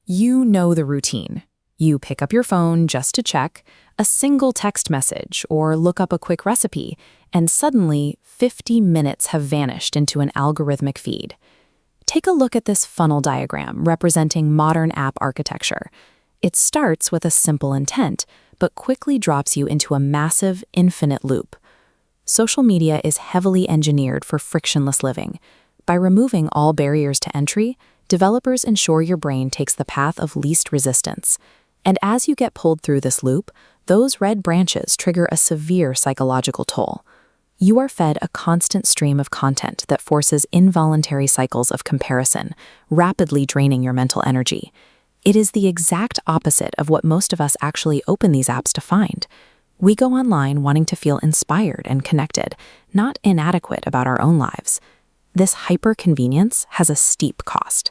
You know the routine. You pick up your phone just to check, a single text message or look up a quick recipe, and suddenly 50 minutes have vanished into an algorithmic feed. Take a look at this funnel diagram representing modern app architecture. It starts with a simple intent, but quickly drops you into a massive, infinite loop. Social media is heavily engineered for frictionless living. By removing all barriers to entry, developers ensure your brain takes the path of least resistance. And as you get pulled through this loop, those red branches trigger a severe psychological toll. You are fed a constant stream of content that forces involuntary cycles of comparison, rapidly draining your mental energy. It is the exact opposite of what most of us actually open these apps to find. We go online wanting to feel inspired and connected, not inadequate about our own lives. This hyper-convenience has a steep cost.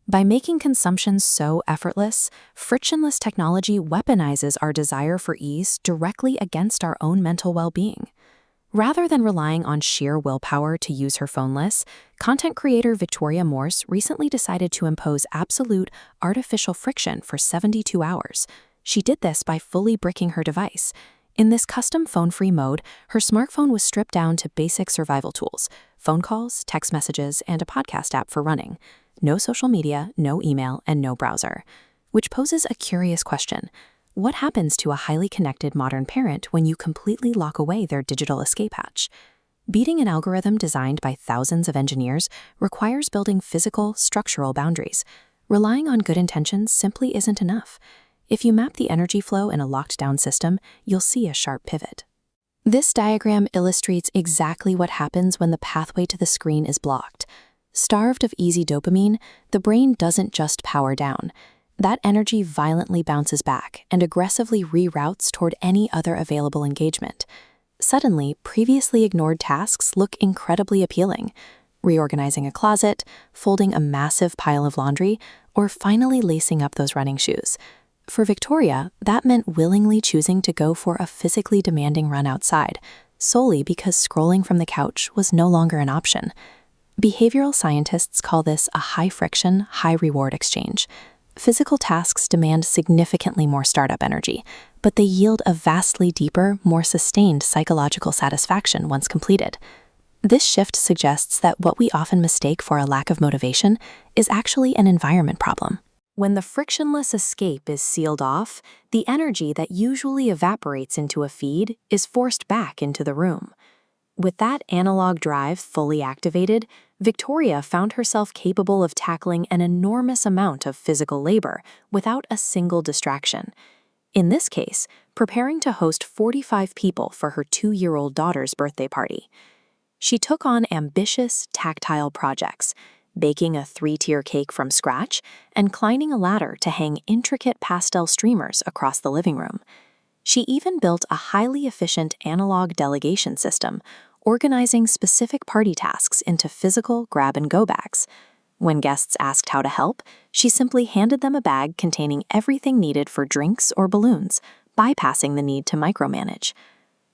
By making consumption so effortless, frictionless technology weaponizes our desire for ease directly against our own mental well-being. Rather than relying on sheer willpower to use her phone less, content creator Victoria Morse recently decided to impose absolute artificial friction for 72 hours. She did this by fully bricking her device. In this custom phone-free mode, her smartphone was stripped down to basic survival tools: phone calls, text messages, and a podcast app for running. No social media, no email, and no browser. Which poses a curious question. What happens to a highly connected modern parent when you completely lock away their digital escape hatch? Beating an algorithm designed by thousands of engineers requires building physical, structural boundaries. Relying on good intentions simply isn't enough. If you map the energy flow in a locked-down system, you'll see a sharp pivot. This diagram illustrates exactly what happens when the pathway to the screen is blocked. Starved of easy dopamine, the brain doesn't just power down. That energy violently bounces back and aggressively reroutes toward any other available engagement. Suddenly, previously ignored tasks look incredibly appealing. Reorganizing a closet, folding a massive pile of laundry, or finally lacing up those running shoes. For Victoria, that meant willingly choosing to go for a physically demanding run outside, solely because scrolling from the couch was no longer an option. Behavioral scientists call this a high-friction, high-reward exchange. Physical tasks demand significantly more startup energy, but they yield a vastly deeper, more sustained psychological satisfaction once completed. This shift suggests that what we often mistake for a lack of motivation is actually an environment problem. When the frictionless escape is sealed off, the energy that usually evaporates into a feed is forced back into the room. With that analog drive fully activated, Victoria found herself capable of tackling an enormous amount of physical labor without a single distraction. In this case, preparing to host 45 people for her 2-year-old daughter's birthday party. She took on ambitious, tactile projects, baking a 3-tier cake from scratch and climbing a ladder to hang intricate pastel streamers across the living room. She even built a highly efficient analog delegation system, organizing specific party tasks into physical grab-and-go bags. When guests asked how to help, she simply handed them a bag containing everything needed for drinks or balloons, bypassing the need to micromanage.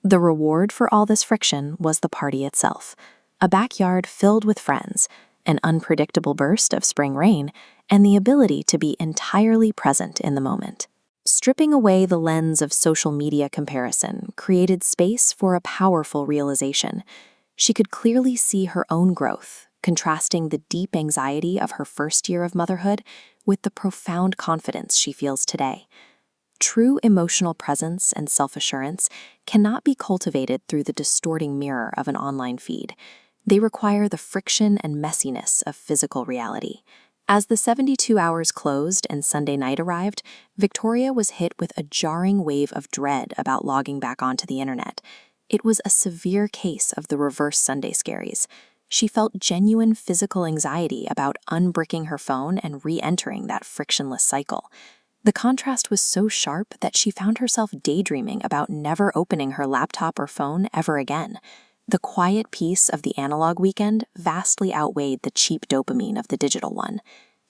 The reward for all this friction was the party itself, a backyard filled with friends, an unpredictable burst of spring rain, and the ability to be entirely present in the moment. Stripping away the lens of social media comparison created space for a powerful realization. She could clearly see her own growth, contrasting the deep anxiety of her first year of motherhood with the profound confidence she feels today. True emotional presence and self-assurance cannot be cultivated through the distorting mirror of an online feed. They require the friction and messiness of physical reality. As the 72 hours closed and Sunday night arrived, Victoria was hit with a jarring wave of dread about logging back onto the internet. It was a severe case of the reverse Sunday scaries. She felt genuine physical anxiety about unbricking her phone and re-entering that frictionless cycle. The contrast was so sharp that she found herself daydreaming about never opening her laptop or phone ever again. The quiet peace of the analog weekend vastly outweighed the cheap dopamine of the digital one.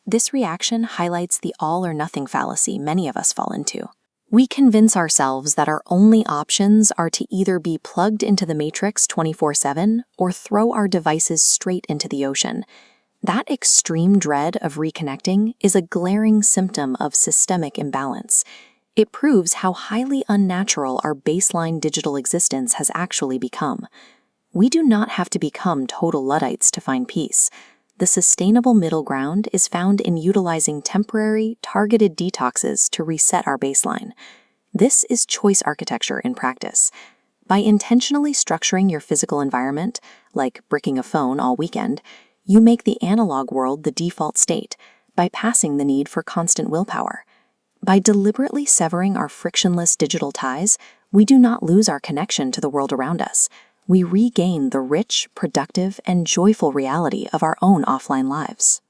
This reaction highlights the all-or-nothing fallacy many of us fall into. We convince ourselves that our only options are to either be plugged into the matrix 24/7 or throw our devices straight into the ocean. That extreme dread of reconnecting is a glaring symptom of systemic imbalance. It proves how highly unnatural our baseline digital existence has actually become. We do not have to become total Luddites to find peace. The sustainable middle ground is found in utilizing temporary, targeted detoxes to reset our baseline. This is choice architecture in practice. By intentionally structuring your physical environment, like bricking a phone all weekend, you make the analog world the default state, bypassing the need for constant willpower. By deliberately severing our frictionless digital ties, we do not lose our connection to the world around us. We regain the rich, productive, and joyful reality of our own offline lives.